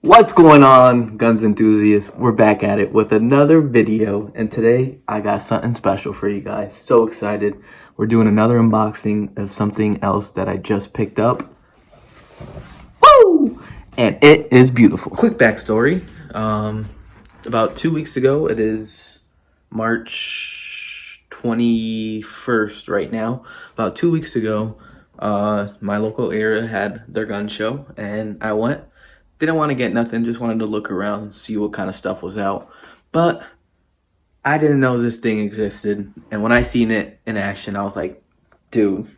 What's going on, guns enthusiasts? We're back at it with another video, and today I got something special for you guys. So excited. We're doing another unboxing of something else that I just picked up. Woo! And it is beautiful. Quick backstory. About 2 weeks ago, it is March 21st right now. About 2 weeks ago, my local area had their gun show, and I went. Didn't want to get nothing, just wanted to look around, see what kind of stuff was out. But I didn't know this thing existed. And when I seen it in action, I was like, dude,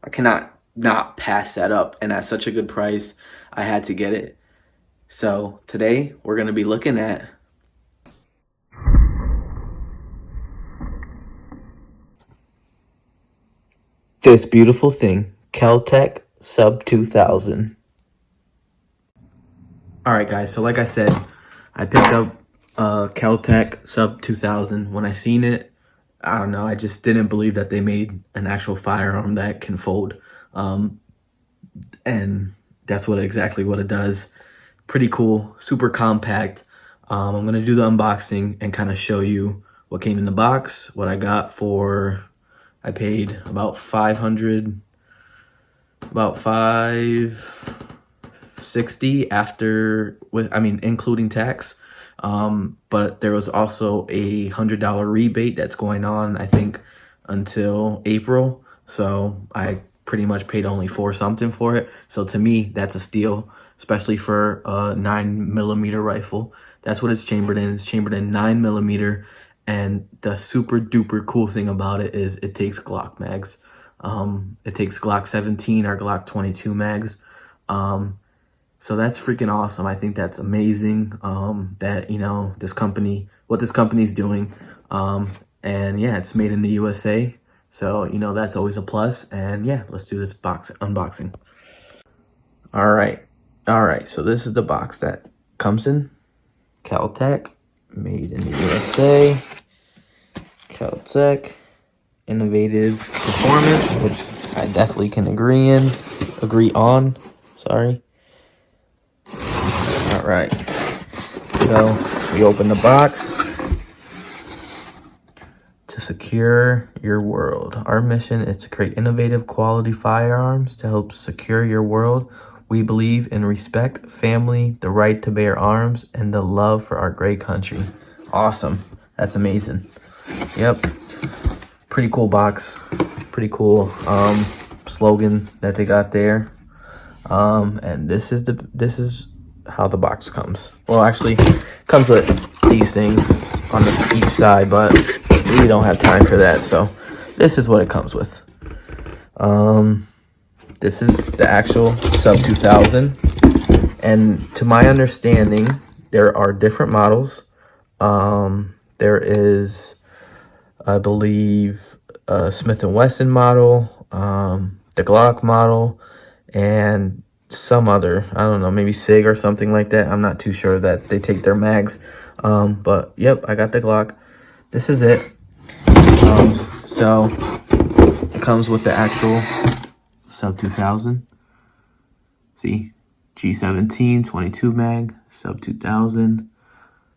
I cannot not pass that up. And at such a good price, I had to get it. So today we're going to be looking at this beautiful thing, Kel-Tec Sub 2000. Alright guys, so like I said, I picked up Kel-Tec Sub 2000. When I seen it, I don't know, I just didn't believe that they made an actual firearm that can fold. And that's exactly what it does. Pretty cool, super compact. I'm going to do the unboxing and kind of show you what came in the box, what I got for, I paid about $560 after, including tax. But there was also a $100 rebate that's going on, I think, until April. So I pretty much paid only $4 something for it. So to me, that's a steal, especially for a 9mm rifle. That's what it's chambered in. It's chambered in 9mm. And the super duper cool thing about it is it takes Glock mags. It takes Glock 17 or Glock 22 mags. So that's freaking awesome. I think that's amazing, that, you know, what this company's doing. And yeah, it's made in the USA. So, you know, that's always a plus. And yeah, let's do this unboxing. All right. So this is the box that comes in. Kel-Tec, made in the USA. Kel-Tec, innovative performance, which I definitely can agree on. Sorry. All right, so we open the box. To secure your world. Our mission is to create innovative quality firearms to help secure your world. We believe in respect, family, the right to bear arms, and the love for our great country. Awesome. That's amazing. Yep. Pretty cool box. Pretty cool slogan that they got there. And this is how the box comes. Well, actually, it comes with these things on each side, but we don't have time for that, so this is what it comes with. This is the actual Sub 2000, and to my understanding, there are different models. There is, I believe, a Smith & Wesson model, the Glock model, and some other, I don't know, maybe SIG or something like that. I'm not too sure that they take their mags. But yep, I got the Glock. This is it. So it comes with the actual Sub 2000. See, G17 22 mag, Sub 2000.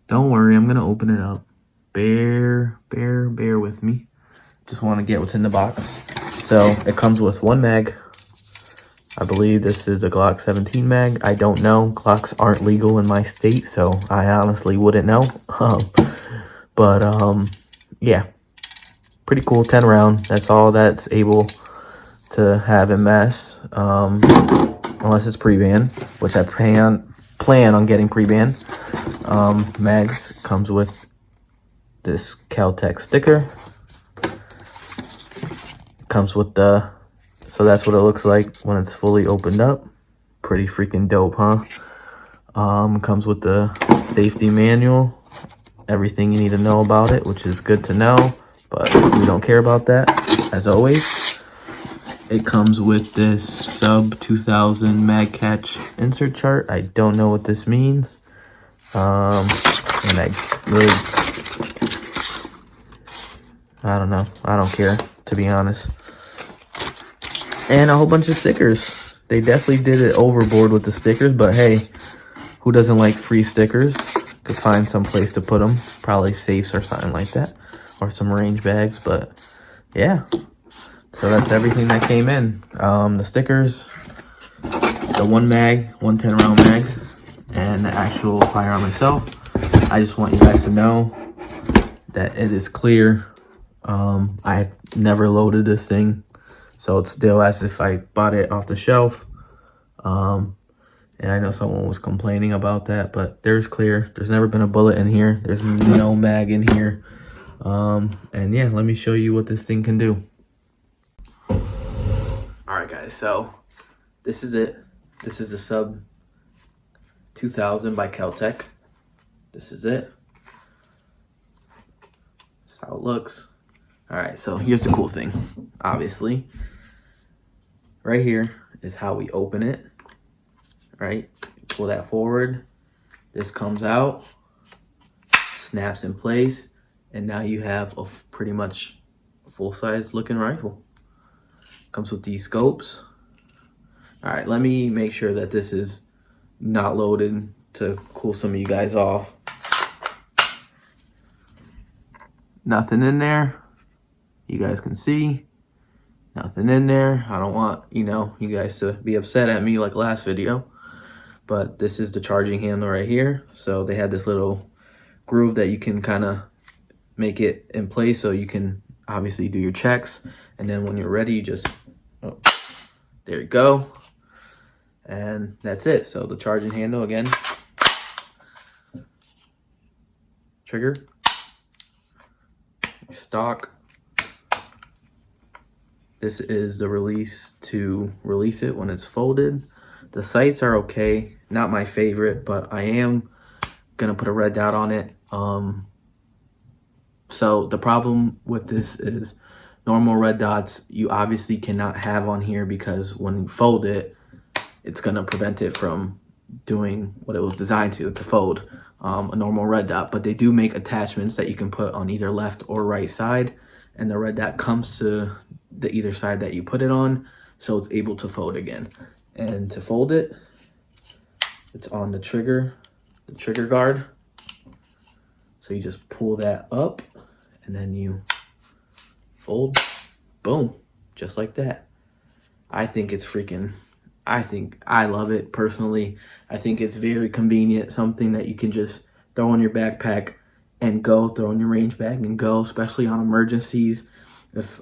Don't worry, I'm gonna open it up. Bear with me. Just want to get what's in the box. So it comes with one mag. I believe this is a Glock 17 mag. I don't know. Glocks aren't legal in my state, so I honestly wouldn't know. Yeah, pretty cool. 10 round. That's all that's able to have in mass, unless it's pre-ban, which I plan on getting pre-ban. Mags comes with this Kel-Tec sticker. Comes with so that's what it looks like when it's fully opened up. Pretty freaking dope, huh? Comes with the safety manual, everything you need to know about it, which is good to know, but we don't care about that, as always. It comes with this Sub 2000 mag catch insert chart. I don't know what this means. And I don't know. I don't care, to be honest. And a whole bunch of stickers. They definitely did it overboard with the stickers, but hey, Who doesn't like free stickers? Could find some place to put them, probably safes or something like that, or some range bags. But yeah, so that's everything that came in. The stickers, the 110 round mag, and the actual firearm itself. I just want you guys to know that it is clear. I never loaded this thing, so it's still as if I bought it off the shelf. And I know someone was complaining about that, but there's clear. There's never been a bullet in here. There's no mag in here. And yeah, let me show you what this thing can do. All right, guys, so this is it. This is the Sub 2000 by Caltech. This is it. That's how it looks. All right, so here's the cool thing. Obviously, right here is how we open it. Right, pull that forward, this comes out, snaps in place, and now you have a pretty much full-size looking rifle. Comes with these scopes. All right, let me make sure that this is not loaded to cool some of you guys off. Nothing in there, you guys can see. Nothing in there. I don't want, you guys to be upset at me like last video. But this is the charging handle right here. So they have this little groove that you can kind of make it in place so you can obviously do your checks. And then when you're ready, you just, oh, there you go. And that's it. So the charging handle again. Trigger. Stock. This is the release to release it when it's folded. The sights are okay, not my favorite, but I am gonna put a red dot on it. So the problem with this is normal red dots you obviously cannot have on here because when you fold it, it's gonna prevent it from doing what it was designed to fold, a normal red dot. But they do make attachments that you can put on either left or right side, and the red dot comes to the either side that you put it on, so it's able to fold again. And to fold it, it's on the trigger guard. So you just pull that up and then you fold, boom, just like that. I think it's I love it personally. I think it's very convenient, something that you can just throw in your backpack and go, throw in your range bag and go, especially on emergencies. If,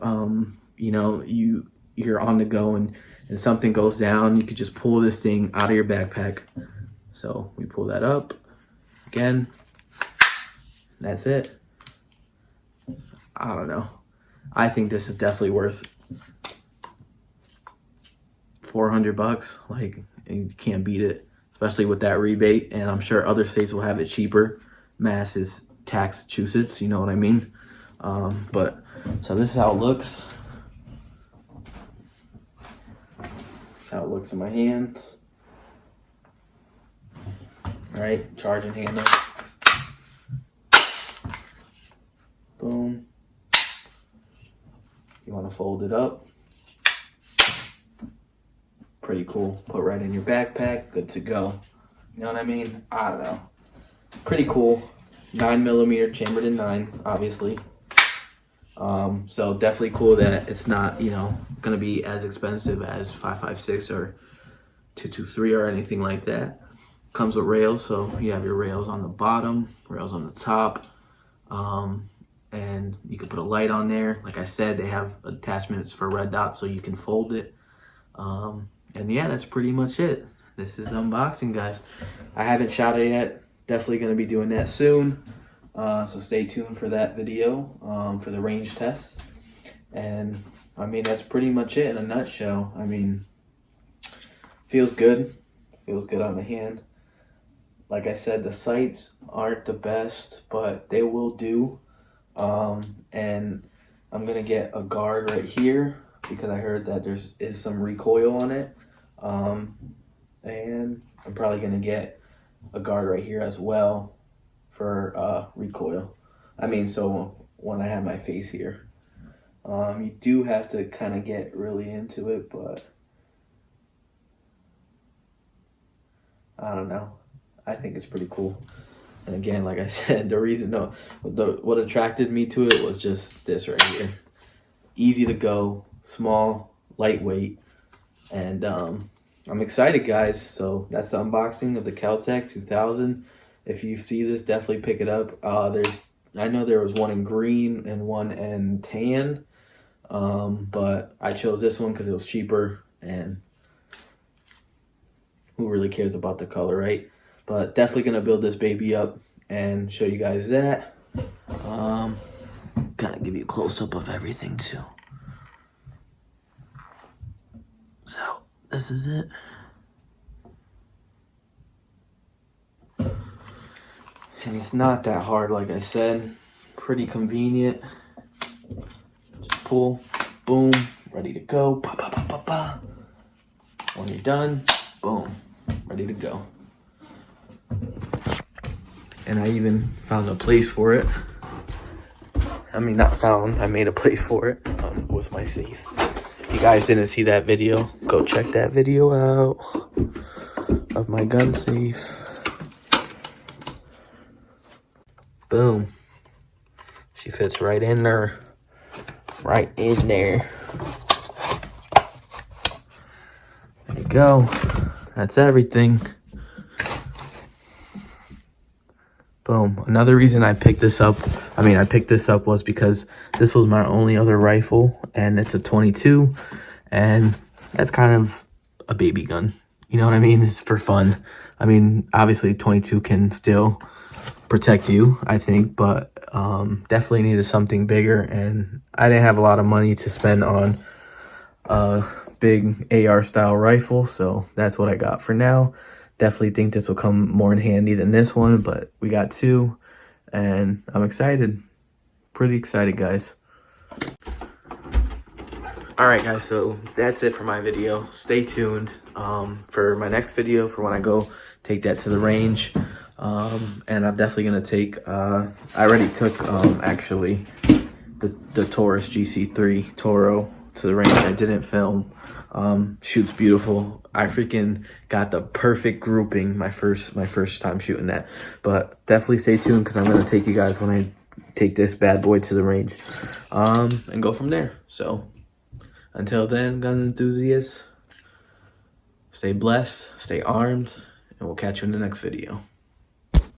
you're on the go and something goes down, you could just pull this thing out of your backpack. So we pull that up again. That's it. I don't know. I think this is definitely worth $400. Like, you can't beat it, especially with that rebate. And I'm sure other states will have it cheaper. Mass is Massachusetts, you know what I mean? But so this is how it looks. How it looks in my hands. All right, charging handle. Boom. You want to fold it up. Pretty cool. Put right in your backpack. Good to go. You know what I mean? I don't know. Pretty cool. 9mm chambered in 9, obviously. So definitely cool that it's not, gonna be as expensive as 5.56 or 223 or anything like that. Comes with rails, so you have your rails on the bottom, rails on the top, and you can put a light on there. Like I said, they have attachments for red dots so you can fold it. And yeah, that's pretty much it. This is unboxing, guys. I haven't shot it yet. Definitely gonna be doing that soon. So stay tuned for that video, for the range test. And I mean, that's pretty much it in a nutshell. I mean, feels good. Feels good on the hand. Like I said, the sights aren't the best, but they will do. And I'm gonna get a guard right here because I heard that is some recoil on it. And I'm probably gonna get a guard right here as well for recoil. I mean, so when I have my face here, you do have to kind of get really into it, but I don't know. I think it's pretty cool. And again, like I said, the reason, what attracted me to it was just this right here. Easy to go, small, lightweight, and I'm excited, guys. So that's the unboxing of the Kel-Tec 2000. If you see this, definitely pick it up. I know there was one in green and one in tan, but I chose this one because it was cheaper, and who really cares about the color, right? But definitely gonna build this baby up and show you guys that. Gotta give you a close-up of everything too. So this is it. And it's not that hard, like I said. Pretty convenient. Just pull, boom, ready to go. Pa, pa, pa, pa, pa. When you're done, boom, ready to go. And I even found a place for it. I mean, not found, I made a place for it with my safe. If you guys didn't see that video, go check that video out of my gun safe. Boom. She fits right in there. Right in there. There you go. That's everything. Boom. Another reason I picked this up, was because this was my only other rifle, and it's a 22, and that's kind of a baby gun. You know what I mean? It's for fun. I mean, obviously 22 can still protect you, I think, but definitely needed something bigger, and I didn't have a lot of money to spend on a big AR style rifle, so that's what I got for now. Definitely think this will come more in handy than this one, but we got two, and I'm excited. Pretty excited, guys. Alright guys, so that's it for my video. Stay tuned for my next video for when I go take that to the range. And I'm definitely gonna take, I already took actually the Taurus GC3 Toro to the range. I didn't film. Shoots beautiful. I freaking got the perfect grouping my first time shooting that. But definitely stay tuned because I'm gonna take you guys when I take this bad boy to the range, and go from there. So until then, gun enthusiasts, stay blessed, stay armed, and we'll catch you in the next video.